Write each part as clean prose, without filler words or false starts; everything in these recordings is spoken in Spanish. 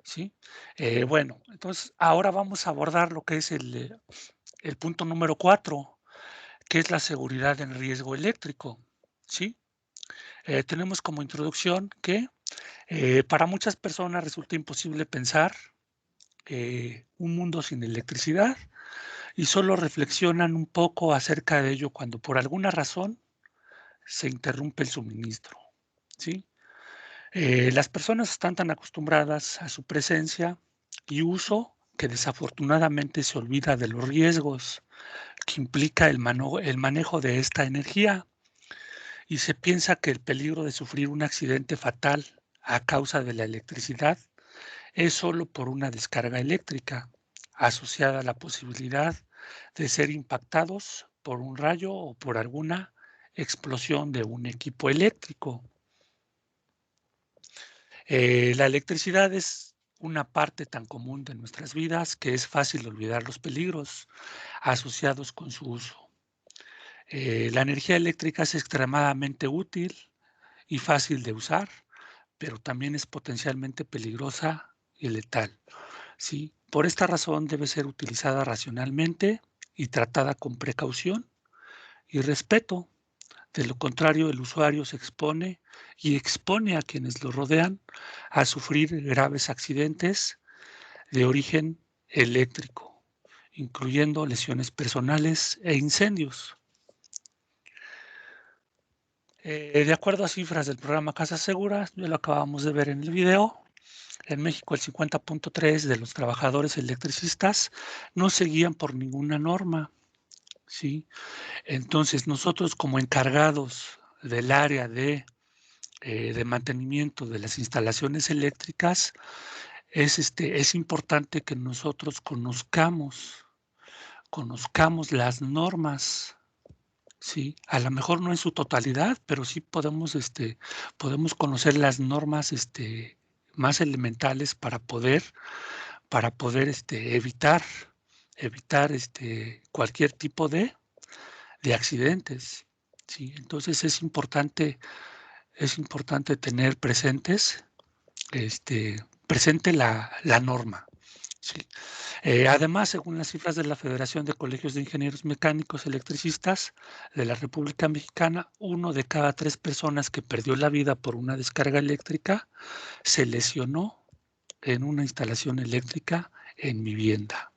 ¿sí? Bueno, entonces ahora vamos a abordar lo que es el punto número 4, que es la seguridad en riesgo eléctrico, ¿sí? Tenemos como introducción que para muchas personas resulta imposible pensar un mundo sin electricidad y solo reflexionan un poco acerca de ello cuando por alguna razón se interrumpe el suministro, ¿sí? Las personas están tan acostumbradas a su presencia y uso que desafortunadamente se olvida de los riesgos que implica el manejo de esta energía y se piensa que el peligro de sufrir un accidente fatal a causa de la electricidad es solo por una descarga eléctrica asociada a la posibilidad de ser impactados por un rayo o por alguna explosión de un equipo eléctrico. La electricidad es una parte tan común de nuestras vidas que es fácil olvidar los peligros asociados con su uso. La energía eléctrica es extremadamente útil y fácil de usar, pero también es potencialmente peligrosa y letal. ¿Sí? Por esta razón debe ser utilizada racionalmente y tratada con precaución y respeto. De lo contrario, el usuario se expone y expone a quienes lo rodean a sufrir graves accidentes de origen eléctrico, incluyendo lesiones personales e incendios. De acuerdo a cifras del programa Casa Segura, ya lo acabamos de ver en el video, en México el 50.3 de los trabajadores electricistas no seguían por ninguna norma, ¿sí? Entonces nosotros como encargados del área de mantenimiento de las instalaciones eléctricas, es importante que nosotros conozcamos las normas, ¿sí? A lo mejor no en su totalidad, pero sí podemos conocer las normas más elementales para poder evitar cualquier tipo de accidentes, ¿sí? Entonces es importante tener presente la norma, ¿sí? Además, según las cifras de la Federación de Colegios de Ingenieros Mecánicos Electricistas de la República Mexicana, 1 de cada 3 personas que perdió la vida por una descarga eléctrica se lesionó en una instalación eléctrica en vivienda,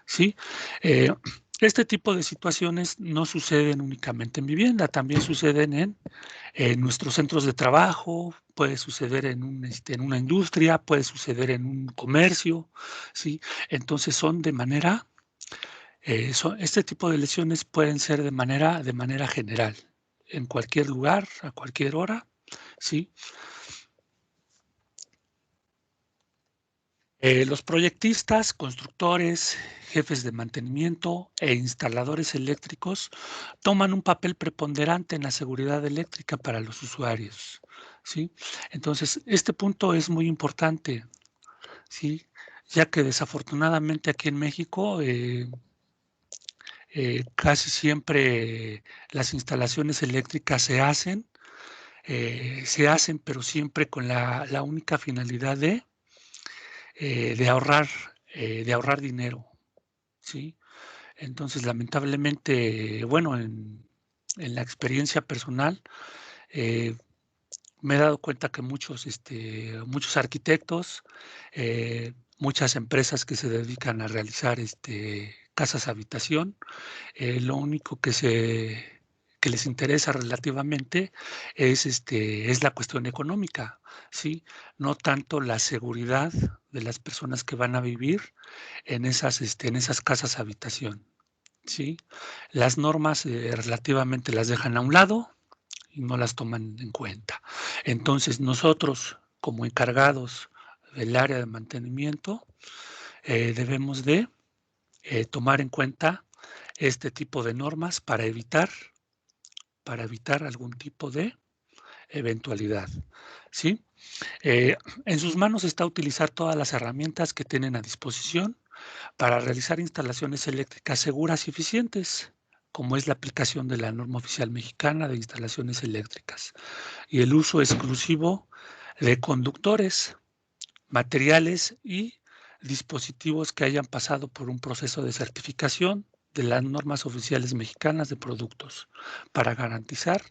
¿sí? Eh, este tipo de situaciones no suceden únicamente en vivienda, también suceden en nuestros centros de trabajo, puede suceder en una industria, puede suceder en un comercio, ¿sí? Entonces este tipo de lesiones pueden ser de manera general, en cualquier lugar, a cualquier hora, ¿sí? Los proyectistas, constructores, jefes de mantenimiento e instaladores eléctricos toman un papel preponderante en la seguridad eléctrica para los usuarios, ¿sí? Entonces, este punto es muy importante, ¿sí? Ya que desafortunadamente aquí en México casi siempre las instalaciones eléctricas se hacen, pero siempre con la única finalidad de ahorrar dinero, ¿sí? Entonces, lamentablemente, bueno, en la experiencia personal, eh, me he dado cuenta que muchos arquitectos, muchas empresas que se dedican a realizar casas habitación, lo único que les interesa relativamente es la cuestión económica, ¿sí? No tanto la seguridad de las personas que van a vivir en esas casas habitación, ¿sí? Las normas relativamente las dejan a un lado y no las toman en cuenta. Entonces, nosotros, como encargados del área de mantenimiento, debemos de tomar en cuenta este tipo de normas para evitar algún tipo de eventualidad, ¿sí? En sus manos está utilizar todas las herramientas que tienen a disposición para realizar instalaciones eléctricas seguras y eficientes, como es la aplicación de la norma oficial mexicana de instalaciones eléctricas y el uso exclusivo de conductores materiales y dispositivos que hayan pasado por un proceso de certificación de las normas oficiales mexicanas de productos para garantizar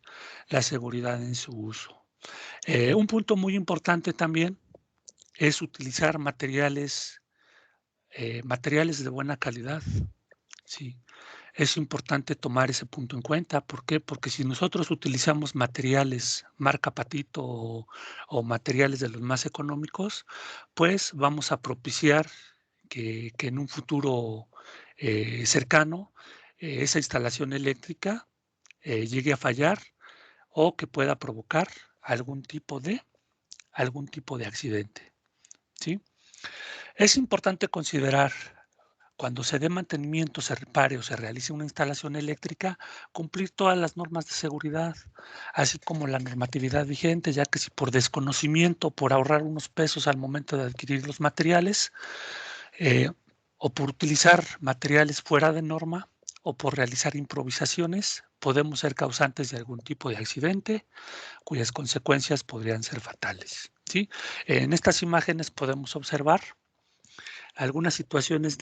la seguridad en su uso. Un punto muy importante también es utilizar materiales de buena calidad. Sí, es importante tomar ese punto en cuenta. ¿Por qué? Porque si nosotros utilizamos materiales marca Patito o materiales de los más económicos, pues vamos a propiciar que en un futuro cercano esa instalación eléctrica llegue a fallar o que pueda provocar algún tipo de, algún tipo de accidente. ¿Sí? Es importante considerar cuando se dé mantenimiento, se repare o se realice una instalación eléctrica, cumplir todas las normas de seguridad, así como la normatividad vigente, ya que si por desconocimiento, por ahorrar unos pesos al momento de adquirir los materiales, eh, o por utilizar materiales fuera de norma, o por realizar improvisaciones, podemos ser causantes de algún tipo de accidente, cuyas consecuencias podrían ser fatales. ¿Sí? En estas imágenes podemos observar algunas situaciones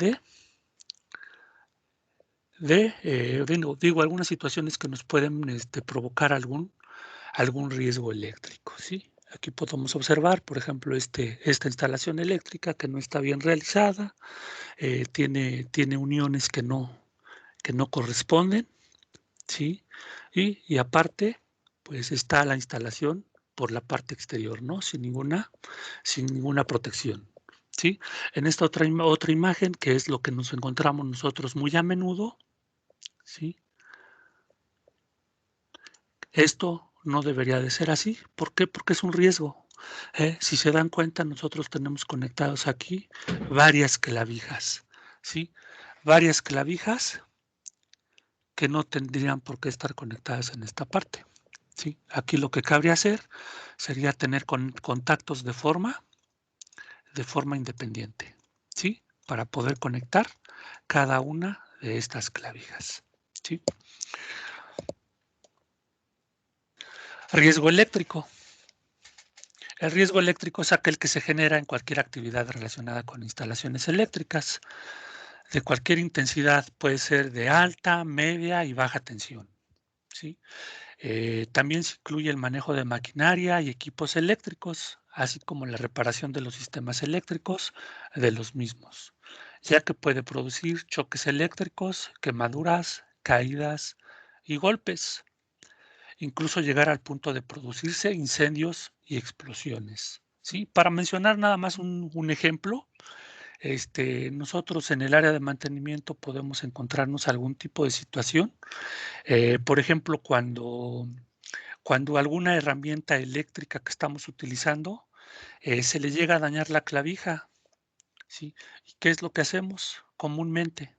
digo, algunas situaciones que nos pueden provocar algún riesgo eléctrico, ¿sí? Aquí podemos observar, por ejemplo, esta instalación eléctrica que no está bien realizada, tiene uniones que no corresponden, ¿sí? Y aparte, pues está la instalación por la parte exterior, ¿no? Sin ninguna protección, ¿sí? En esta otra imagen, que es lo que nos encontramos nosotros muy a menudo, ¿sí? Esto no debería de ser así. ¿Por qué? Porque es un riesgo. Si se dan cuenta, nosotros tenemos conectados aquí varias clavijas, ¿sí? Varias clavijas que no tendrían por qué estar conectadas en esta parte, ¿sí? Aquí lo que cabría hacer sería tener contactos de forma independiente, ¿sí? Para poder conectar cada una de estas clavijas, ¿sí? Riesgo eléctrico. El riesgo eléctrico es aquel que se genera en cualquier actividad relacionada con instalaciones eléctricas de cualquier intensidad, puede ser de alta, media y baja tensión, ¿sí? También se incluye el manejo de maquinaria y equipos eléctricos, así como la reparación de los sistemas eléctricos de los mismos, ya que puede producir choques eléctricos, quemaduras, caídas y golpes, incluso llegar al punto de producirse incendios y explosiones. ¿Sí? Para mencionar nada más un ejemplo, nosotros en el área de mantenimiento podemos encontrarnos algún tipo de situación, por ejemplo, cuando alguna herramienta eléctrica que estamos utilizando se le llega a dañar la clavija, ¿sí? ¿Y qué es lo que hacemos comúnmente?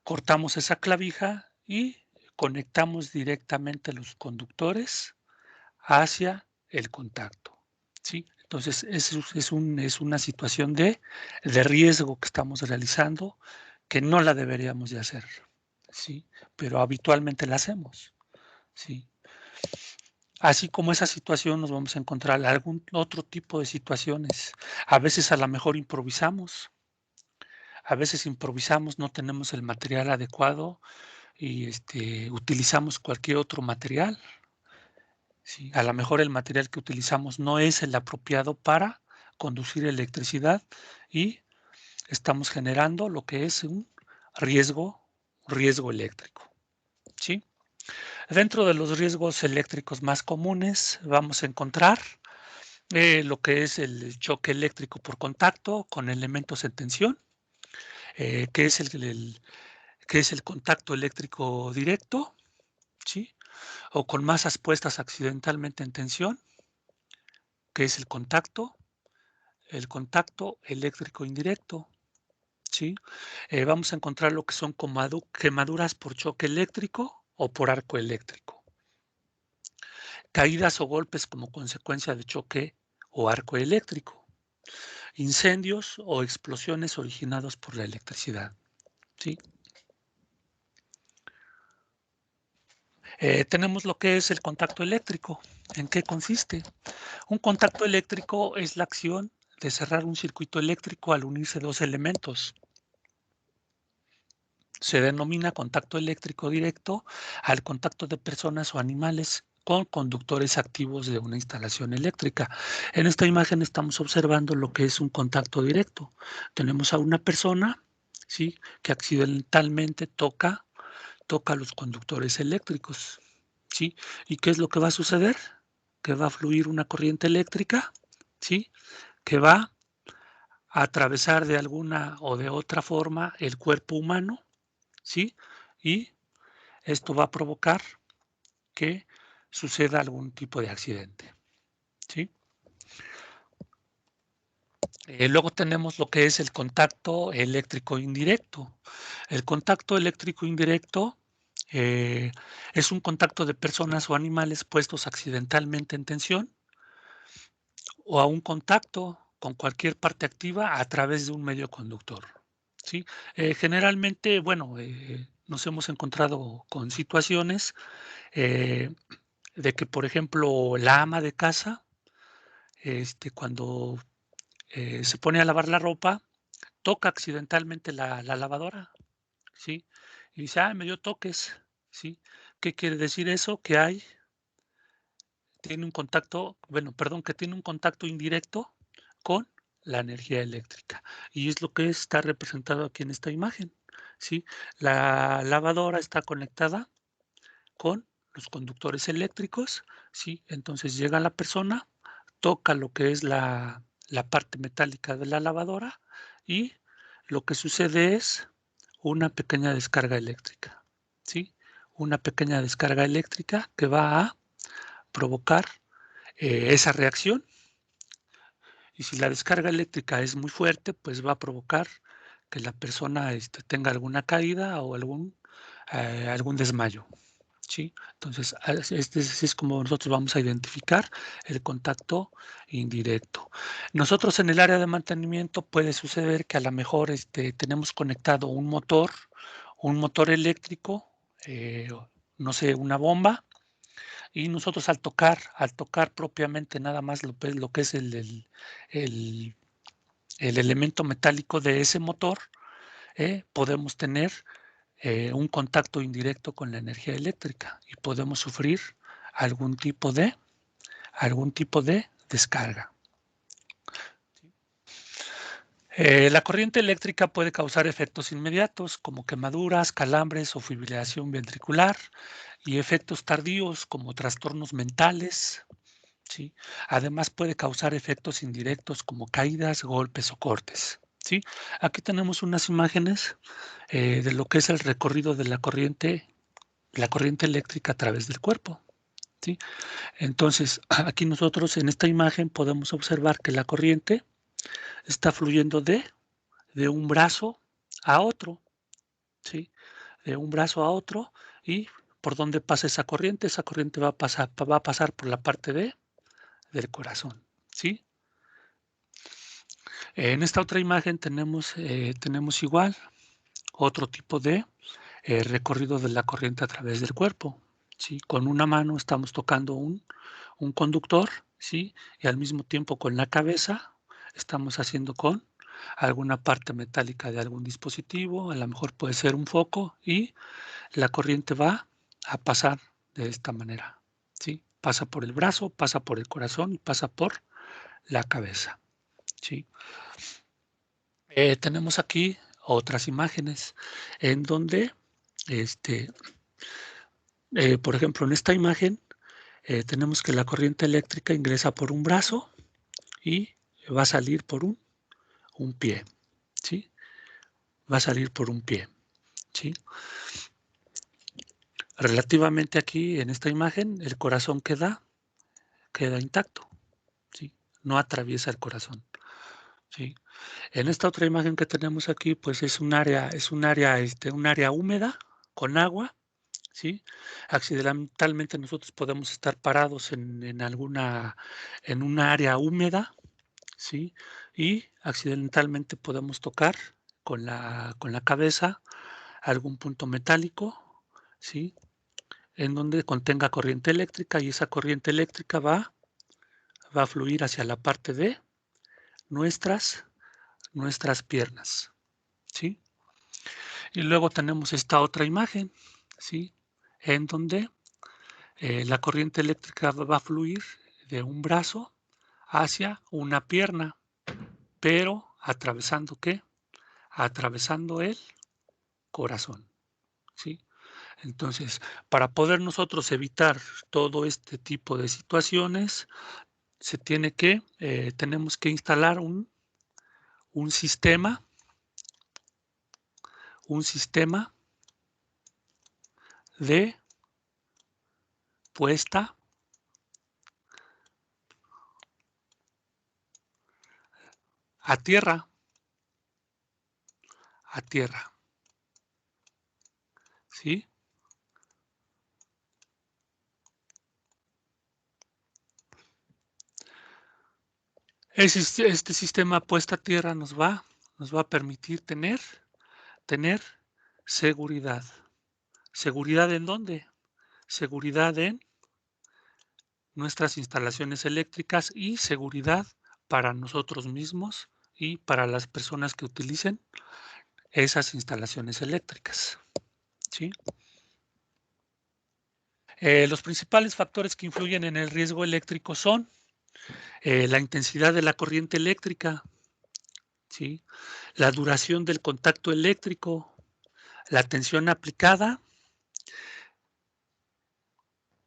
Cortamos esa clavija y conectamos directamente los conductores hacia el contacto, ¿sí? Entonces, es una situación de riesgo que estamos realizando que no la deberíamos de hacer, ¿sí? Pero habitualmente la hacemos, ¿sí? Así como esa situación nos vamos a encontrar algún otro tipo de situaciones. A veces a lo mejor improvisamos, no tenemos el material adecuado y utilizamos cualquier otro material. Sí, a lo mejor el material que utilizamos no es el apropiado para conducir electricidad y estamos generando lo que es un riesgo, riesgo eléctrico. ¿Sí? Dentro de los riesgos eléctricos más comunes vamos a encontrar lo que es el choque eléctrico por contacto con elementos en tensión, que es que es el contacto eléctrico directo, ¿sí? O con masas puestas accidentalmente en tensión, que es el contacto eléctrico indirecto, ¿sí? Vamos a encontrar lo que son quemaduras por choque eléctrico o por arco eléctrico, caídas o golpes como consecuencia de choque o arco eléctrico, incendios o explosiones originados por la electricidad, ¿sí? Tenemos lo que es el contacto eléctrico. ¿En qué consiste? Un contacto eléctrico es la acción de cerrar un circuito eléctrico al unirse dos elementos. Se denomina contacto eléctrico directo al contacto de personas o animales con conductores activos de una instalación eléctrica. En esta imagen estamos observando lo que es un contacto directo. Tenemos a una persona, ¿sí?, que accidentalmente toca los conductores eléctricos, ¿sí? ¿Y qué es lo que va a suceder? Que va a fluir una corriente eléctrica, ¿sí?, que va a atravesar de alguna o de otra forma el cuerpo humano, ¿sí? Y esto va a provocar que suceda algún tipo de accidente, ¿sí? Luego tenemos lo que es el contacto eléctrico indirecto. El contacto eléctrico indirecto eh, es un contacto de personas o animales puestos accidentalmente en tensión o a un contacto con cualquier parte activa a través de un medio conductor, ¿sí? Generalmente, bueno, nos hemos encontrado con situaciones eh, de que, por ejemplo, la ama de casa, cuando se pone a lavar la ropa, toca accidentalmente la lavadora, ¿sí? Y dice, me dio toques, ¿sí? ¿Qué quiere decir eso? Que tiene un contacto, bueno, perdón, que tiene un contacto indirecto con la energía eléctrica. Y es lo que está representado aquí en esta imagen, ¿sí? La lavadora está conectada con los conductores eléctricos, ¿sí? Entonces llega la persona, toca lo que es la parte metálica de la lavadora y lo que sucede es una pequeña descarga eléctrica, ¿sí? Una pequeña descarga eléctrica que va a provocar esa reacción, y si la descarga eléctrica es muy fuerte, pues va a provocar que la persona tenga alguna caída o algún desmayo, ¿sí? Entonces, así es como nosotros vamos a identificar el contacto indirecto. Nosotros en el área de mantenimiento puede suceder que a lo mejor tenemos conectado un motor eléctrico, no sé, una bomba, y nosotros al tocar propiamente nada más lo que es el- el elemento metálico de ese motor, podemos tener un contacto indirecto con la energía eléctrica y podemos sufrir algún tipo de, algún tipo de descarga. La corriente eléctrica puede causar efectos inmediatos como quemaduras, calambres o fibrilación ventricular y efectos tardíos como trastornos mentales, ¿sí? Además puede causar efectos indirectos como caídas, golpes o cortes, ¿sí? Aquí tenemos unas imágenes de lo que es el recorrido de la corriente eléctrica a través del cuerpo, ¿sí? Entonces, aquí nosotros en esta imagen podemos observar que la corriente está fluyendo de un brazo a otro, ¿sí? De un brazo a otro, y por dónde pasa esa corriente va a pasar por la parte del corazón, ¿sí? En esta otra imagen tenemos igual otro tipo de recorrido de la corriente a través del cuerpo, ¿sí? Con una mano estamos tocando un conductor, ¿sí? Y al mismo tiempo con la cabeza estamos haciendo con alguna parte metálica de algún dispositivo, a lo mejor puede ser un foco, y la corriente va a pasar de esta manera, ¿sí? Pasa por el brazo, pasa por el corazón y pasa por la cabeza, ¿sí? Tenemos aquí otras imágenes en donde, este, por ejemplo, en esta imagen tenemos que la corriente eléctrica ingresa por un brazo y va a salir por un pie, ¿sí? Va a salir por un pie, ¿sí? Relativamente aquí en esta imagen, el corazón queda intacto, ¿sí? No atraviesa el corazón, ¿sí? En esta otra imagen que tenemos aquí, pues un área húmeda con agua, ¿sí? Accidentalmente nosotros podemos estar parados en una área húmeda, ¿sí? Y accidentalmente podemos tocar con la cabeza algún punto metálico, ¿sí? En donde contenga corriente eléctrica, y esa corriente eléctrica va a fluir hacia la parte nuestras piernas, ¿sí? Y luego tenemos esta otra imagen, ¿sí? En donde la corriente eléctrica va a fluir de un brazo hacia una pierna, pero ¿atravesando qué? Atravesando el corazón, ¿sí? Entonces, para poder nosotros evitar todo este tipo de situaciones, tenemos que instalar un sistema, un sistema de puesta a tierra, a tierra, ¿sí? Este sistema puesta a tierra nos va a permitir tener seguridad. ¿Seguridad en dónde? Seguridad en nuestras instalaciones eléctricas y seguridad para nosotros mismos y para las personas que utilicen esas instalaciones eléctricas, ¿sí? Los principales factores que influyen en el riesgo eléctrico son la intensidad de la corriente eléctrica, ¿sí? La duración del contacto eléctrico, la tensión aplicada,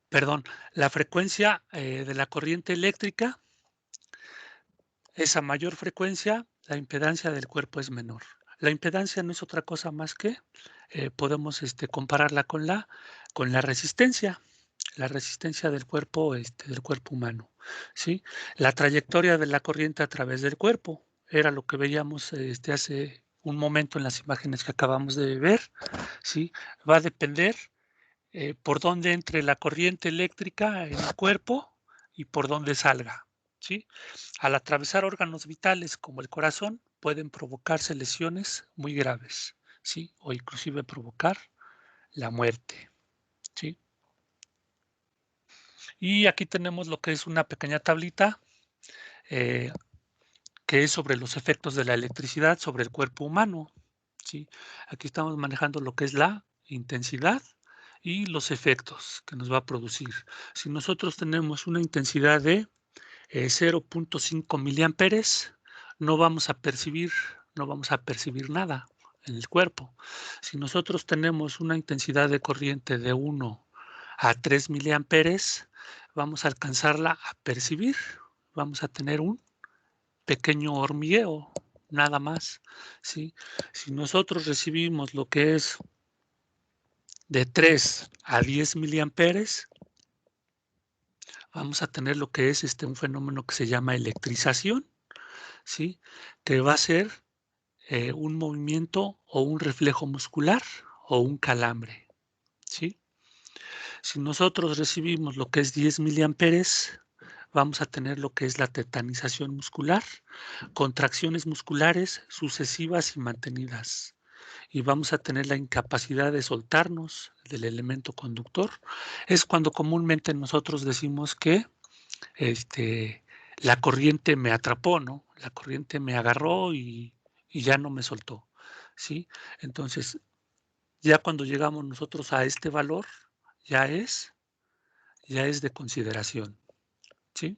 perdón, la frecuencia de la corriente eléctrica es a mayor frecuencia, la impedancia del cuerpo es menor. La impedancia no es otra cosa más que podemos compararla con la resistencia del cuerpo humano, ¿sí? La trayectoria de la corriente a través del cuerpo era lo que veíamos hace un momento en las imágenes que acabamos de ver, ¿sí? Va a depender por dónde entre la corriente eléctrica en el cuerpo y por dónde salga, ¿sí? Al atravesar órganos vitales como el corazón, pueden provocarse lesiones muy graves, ¿sí? O inclusive provocar la muerte, ¿sí? Y aquí tenemos lo que es una pequeña tablita eh, que es sobre los efectos de la electricidad sobre el cuerpo humano, ¿sí? Aquí estamos manejando lo que es la intensidad y los efectos que nos va a producir. Si nosotros tenemos una intensidad de 0.5 miliamperes, no vamos a percibir, no vamos a percibir nada en el cuerpo. Si nosotros tenemos una intensidad de corriente de 1 a 3 miliamperes, vamos a alcanzarla a percibir. Vamos a tener un pequeño hormigueo, nada más, ¿sí? Si nosotros recibimos lo que es de 3 a 10 miliamperes, vamos a tener lo que es un fenómeno que se llama electrización, ¿sí? Que va a ser un movimiento o un reflejo muscular o un calambre, ¿sí? Si nosotros recibimos lo que es 10 miliamperes, vamos a tener lo que es la tetanización muscular, contracciones musculares sucesivas y mantenidas. Y vamos a tener la incapacidad de soltarnos del elemento conductor. Es cuando comúnmente nosotros decimos que la corriente me atrapó, ¿no? La corriente me agarró y ya no me soltó, ¿sí? Entonces, ya cuando llegamos nosotros a este valor, ya es, ya es de consideración, ¿sí?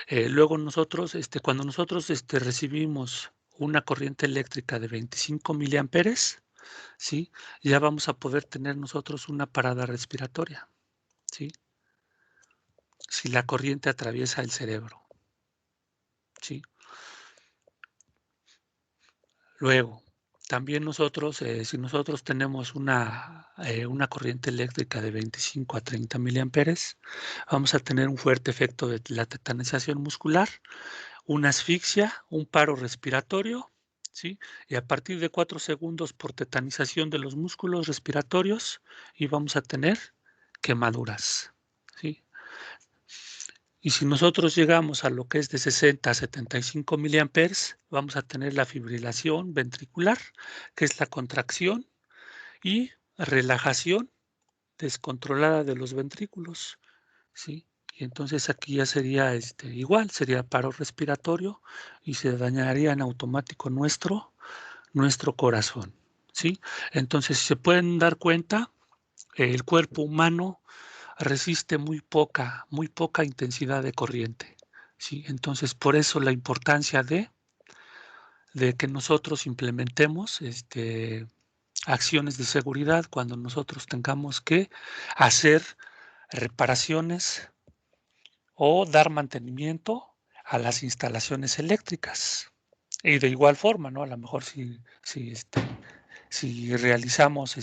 Luego nosotros, cuando nosotros recibimos una corriente eléctrica de 25 miliamperes, ¿sí? Ya vamos a poder tener nosotros una parada respiratoria, ¿sí? Si la corriente atraviesa el cerebro, ¿sí? Luego, también nosotros, si nosotros tenemos una corriente eléctrica de 25 a 30 miliamperes, vamos a tener un fuerte efecto de la tetanización muscular, una asfixia, un paro respiratorio, ¿sí? Y a partir de 4 segundos por tetanización de los músculos respiratorios, y vamos a tener quemaduras, ¿sí? Y si nosotros llegamos a lo que es de 60 a 75 miliamperes, vamos a tener la fibrilación ventricular, que es la contracción y relajación descontrolada de los ventrículos, ¿sí? Y entonces aquí ya sería igual, sería paro respiratorio y se dañaría en automático nuestro corazón, ¿sí? Entonces, si se pueden dar cuenta, el cuerpo humano resiste muy poca intensidad de corriente, ¿sí? Entonces, por eso la importancia de que nosotros implementemos acciones de seguridad cuando nosotros tengamos que hacer reparaciones o dar mantenimiento a las instalaciones eléctricas. Y de igual forma, ¿no? A lo mejor si realizamos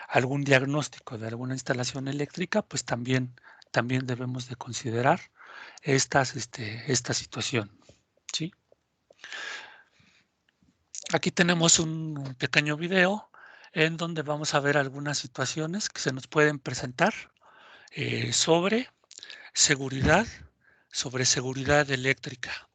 algún diagnóstico de alguna instalación eléctrica, pues también debemos de considerar esta situación, ¿sí? Aquí tenemos un pequeño video en donde vamos a ver algunas situaciones que se nos pueden presentar sobre seguridad, sobre seguridad eléctrica.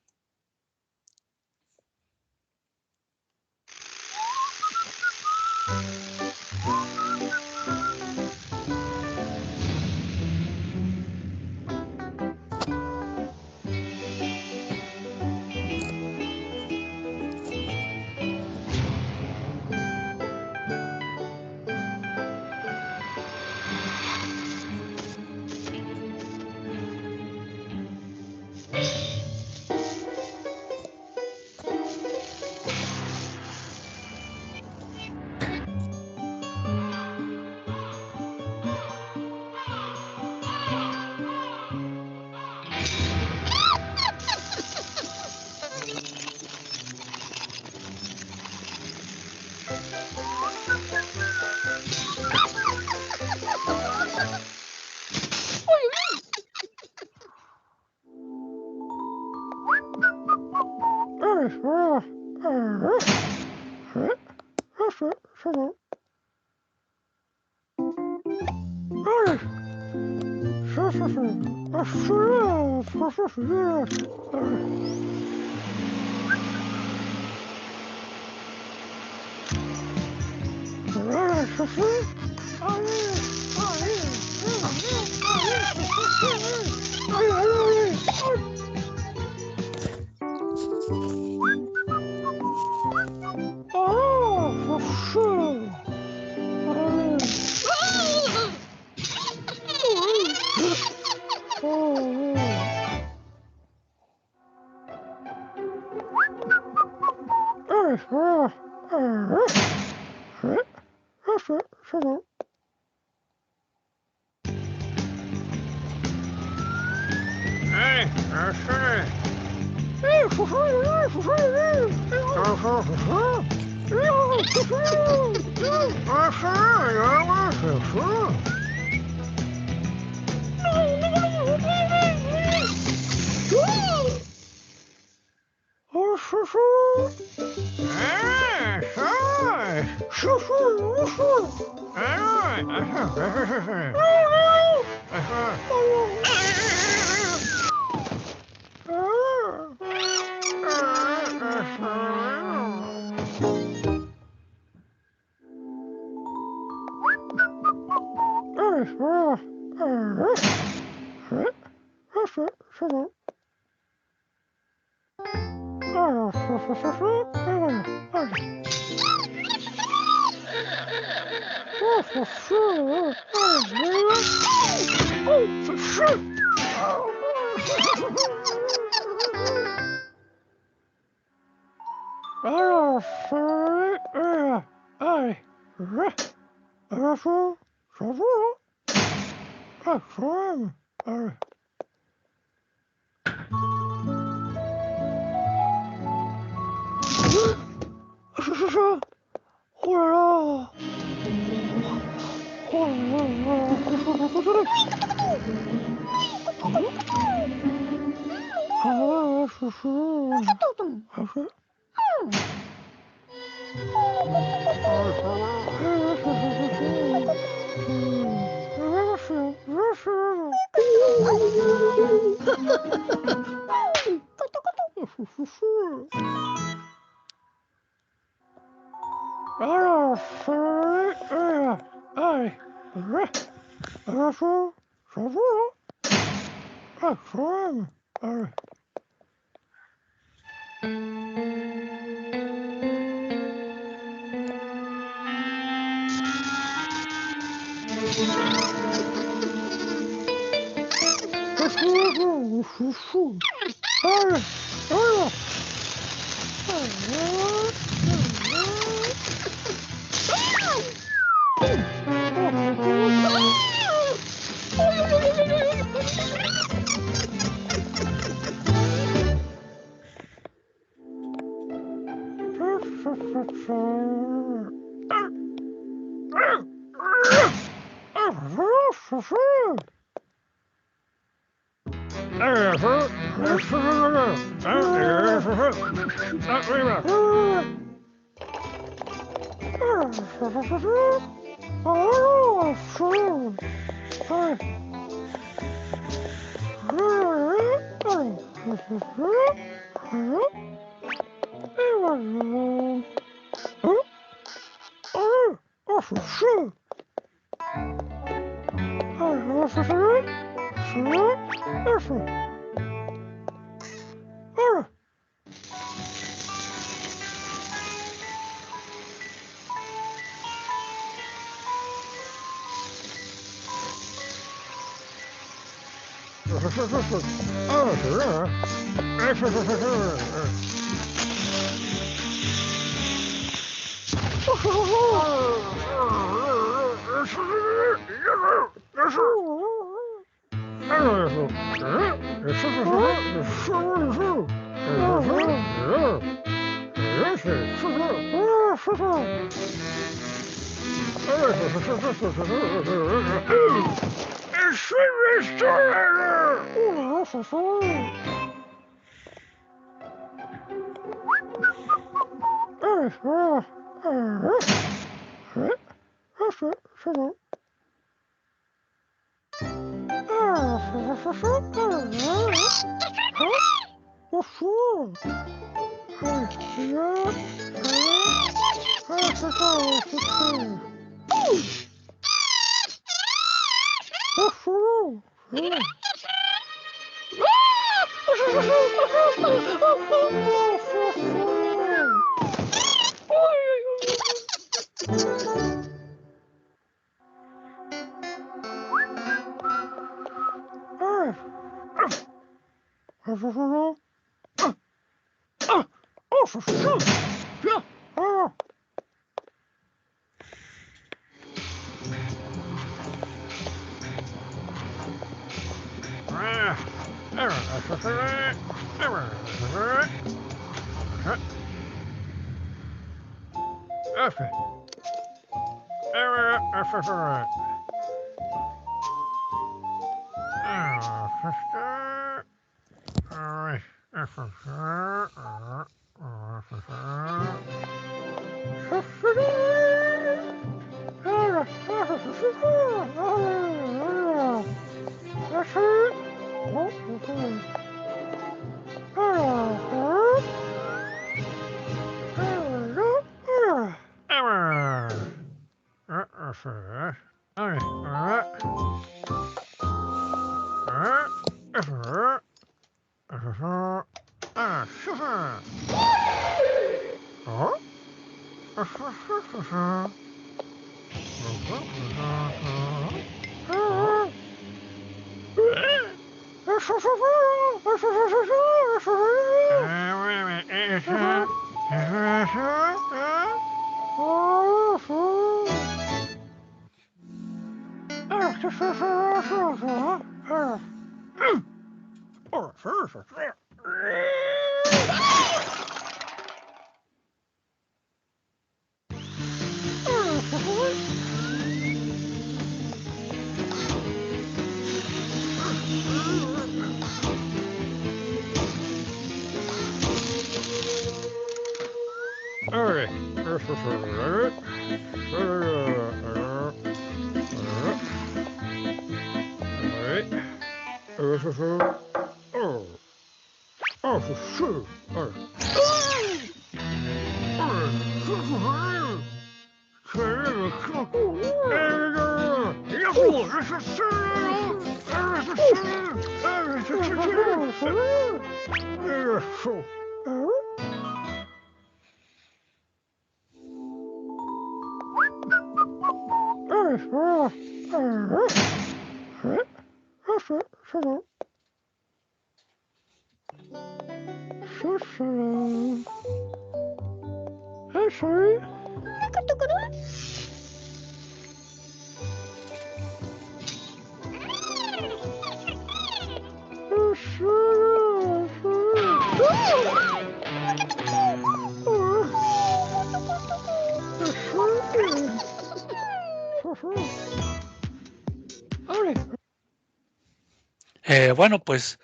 Bueno, pues,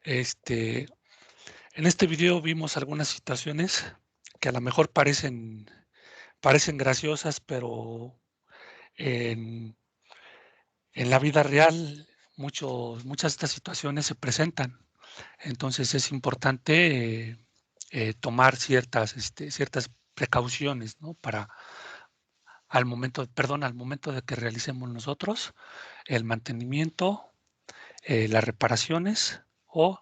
en este video vimos algunas situaciones que a lo mejor parecen graciosas, pero en la vida real muchas de estas situaciones se presentan. Entonces es importante, tomar ciertas precauciones, ¿no? Para al momento de que realicemos nosotros el mantenimiento, las reparaciones o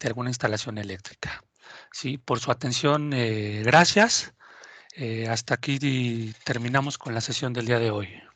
alguna instalación eléctrica. Sí, por su atención, gracias. Hasta aquí terminamos con la sesión del día de hoy.